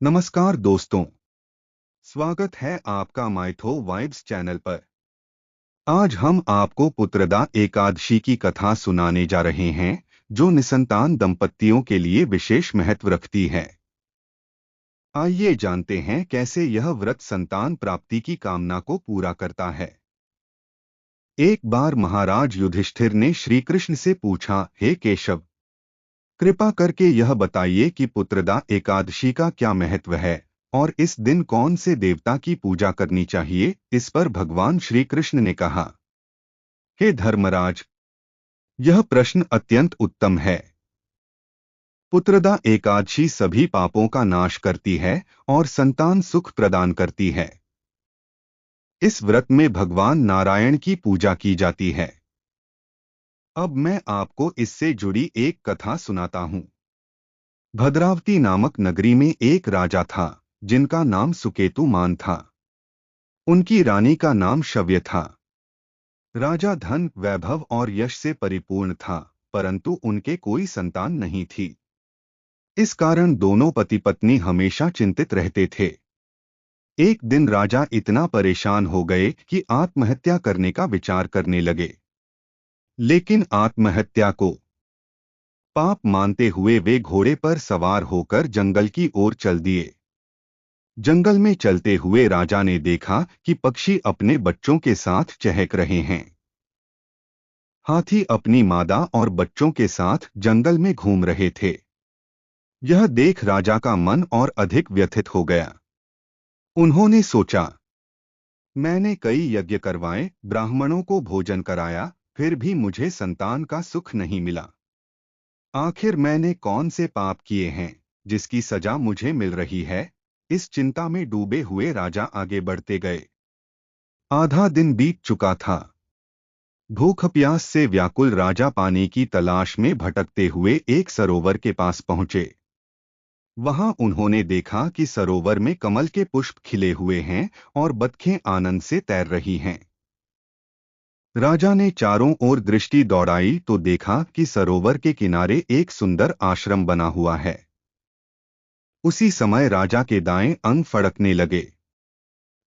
नमस्कार दोस्तों, स्वागत है आपका माइथो वाइब्स चैनल पर। आज हम आपको पुत्रदा एकादशी की कथा सुनाने जा रहे हैं, जो निसंतान दंपतियों के लिए विशेष महत्व रखती है। आइए जानते हैं कैसे यह व्रत संतान प्राप्ति की कामना को पूरा करता है। एक बार महाराज युधिष्ठिर ने श्री कृष्ण से पूछा, हे केशव, कृपा करके यह बताइए कि पुत्रदा एकादशी का क्या महत्व है और इस दिन कौन से देवता की पूजा करनी चाहिए। इस पर भगवान श्री कृष्ण ने कहा, हे धर्मराज, यह प्रश्न अत्यंत उत्तम है। पुत्रदा एकादशी सभी पापों का नाश करती है और संतान सुख प्रदान करती है। इस व्रत में भगवान नारायण की पूजा की जाती है। अब मैं आपको इससे जुड़ी एक कथा सुनाता हूँ। भद्रावती नामक नगरी में एक राजा था, जिनका नाम सुकेतुमान था। उनकी रानी का नाम शव्य था। राजा धन, वैभव और यश से परिपूर्ण था, परंतु उनके कोई संतान नहीं थी। इस कारण दोनों पति पत्नी हमेशा चिंतित रहते थे। एक दिन राजा इतना परेशान हो गए कि आत्महत्या करने का विचार करने लगे। लेकिन आत्महत्या को पाप मानते हुए वे घोड़े पर सवार होकर जंगल की ओर चल दिए। जंगल में चलते हुए राजा ने देखा कि पक्षी अपने बच्चों के साथ चहक रहे हैं। हाथी अपनी मादा और बच्चों के साथ जंगल में घूम रहे थे। यह देख राजा का मन और अधिक व्यथित हो गया। उन्होंने सोचा, मैंने कई यज्ञ करवाए, ब्राह्मणों को भोजन कराया, फिर भी मुझे संतान का सुख नहीं मिला। आखिर मैंने कौन से पाप किए हैं, जिसकी सजा मुझे मिल रही है। इस चिंता में डूबे हुए राजा आगे बढ़ते गए। आधा दिन बीत चुका था। भूख प्यास से व्याकुल राजा पानी की तलाश में भटकते हुए एक सरोवर के पास पहुंचे। वहां उन्होंने देखा कि सरोवर में कमल के पुष्प खिले हुए हैं और बतखें आनंद से तैर रही हैं। राजा ने चारों ओर दृष्टि दौड़ाई तो देखा कि सरोवर के किनारे एक सुंदर आश्रम बना हुआ है। उसी समय राजा के दाएं अंग फड़कने लगे।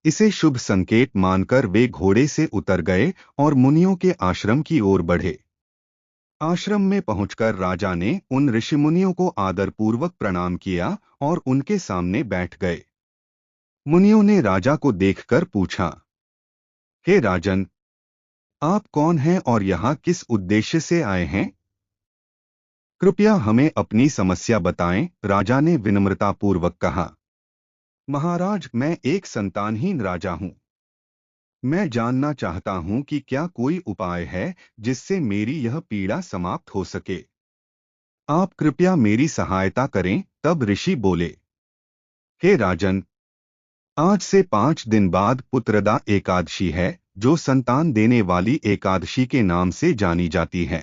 इसे शुभ संकेत मानकर वे घोड़े से उतर गए और मुनियों के आश्रम की ओर बढ़े। आश्रम में पहुंचकर राजा ने उन ऋषिमुनियों को आदरपूर्वक प्रणाम किया और उनके सामने बैठ गए। मुनियों ने राजा को देखकर पूछा, हे राजन, आप कौन हैं और यहाँ किस उद्देश्य से आए हैं? कृपया हमें अपनी समस्या बताएं। राजा ने विनम्रतापूर्वक कहा, महाराज, मैं एक संतानहीन राजा हूँ। मैं जानना चाहता हूँ कि क्या कोई उपाय है जिससे मेरी यह पीड़ा समाप्त हो सके। आप कृपया मेरी सहायता करें। तब ऋषि बोले, हे राजन, आज से 5 दिन बाद पुत्रदा एकादशी है, जो संतान देने वाली एकादशी के नाम से जानी जाती है।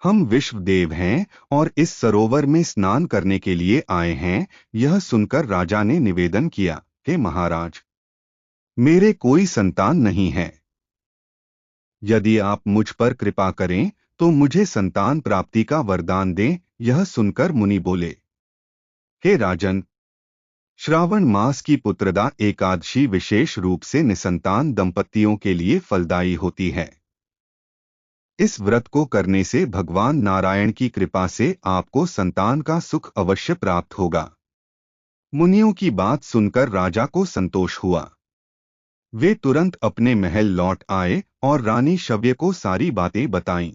हम विश्वदेव हैं और इस सरोवर में स्नान करने के लिए आए हैं। यह सुनकर राजा ने निवेदन किया, हे महाराज, मेरे कोई संतान नहीं है। यदि आप मुझ पर कृपा करें तो मुझे संतान प्राप्ति का वरदान दें। यह सुनकर मुनि बोले, हे राजन, श्रावण मास की पुत्रदा एकादशी विशेष रूप से निसंतान दंपतियों के लिए फलदायी होती है। इस व्रत को करने से भगवान नारायण की कृपा से आपको संतान का सुख अवश्य प्राप्त होगा। मुनियों की बात सुनकर राजा को संतोष हुआ। वे तुरंत अपने महल लौट आए और रानी शव्य को सारी बातें बताईं।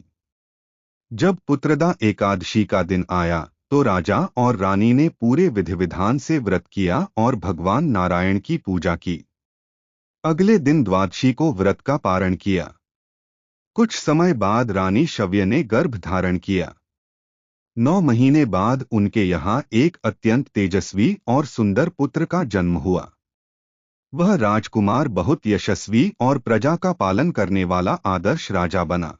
जब पुत्रदा एकादशी का दिन आया तो राजा और रानी ने पूरे विधि विधान से व्रत किया और भगवान नारायण की पूजा की। अगले दिन द्वादशी को व्रत का पारण किया। कुछ समय बाद रानी शव्य ने गर्भ धारण किया। 9 महीने बाद उनके यहाँ एक अत्यंत तेजस्वी और सुंदर पुत्र का जन्म हुआ। वह राजकुमार बहुत यशस्वी और प्रजा का पालन करने वाला आदर्श राजा बना।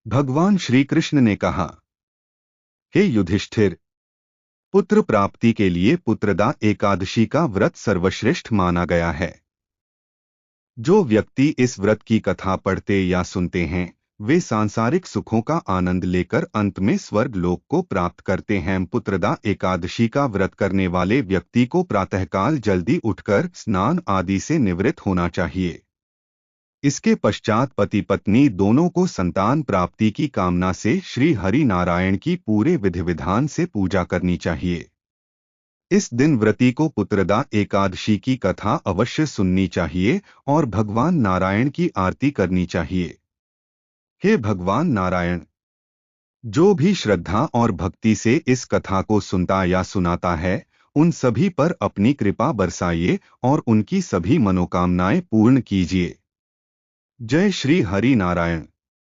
भगवान श्री कृष्ण ने कहा, हे युधिष्ठिर, पुत्र प्राप्ति के लिए पुत्रदा एकादशी का व्रत सर्वश्रेष्ठ माना गया है। जो व्यक्ति इस व्रत की कथा पढ़ते या सुनते हैं, वे सांसारिक सुखों का आनंद लेकर अंत में स्वर्ग लोक को प्राप्त करते हैं। पुत्रदा एकादशी का व्रत करने वाले व्यक्ति को प्रातःकाल जल्दी उठकर स्नान आदि से निवृत्त होना चाहिए। इसके पश्चात पति पत्नी दोनों को संतान प्राप्ति की कामना से श्री हरि नारायण की पूरे विधि विधान से पूजा करनी चाहिए। इस दिन व्रती को पुत्रदा एकादशी की कथा अवश्य सुननी चाहिए और भगवान नारायण की आरती करनी चाहिए। हे भगवान नारायण, जो भी श्रद्धा और भक्ति से इस कथा को सुनता या सुनाता है, उन सभी पर अपनी कृपा बरसाइए और उनकी सभी मनोकामनाएं पूर्ण कीजिए। जय श्री हरि नारायण।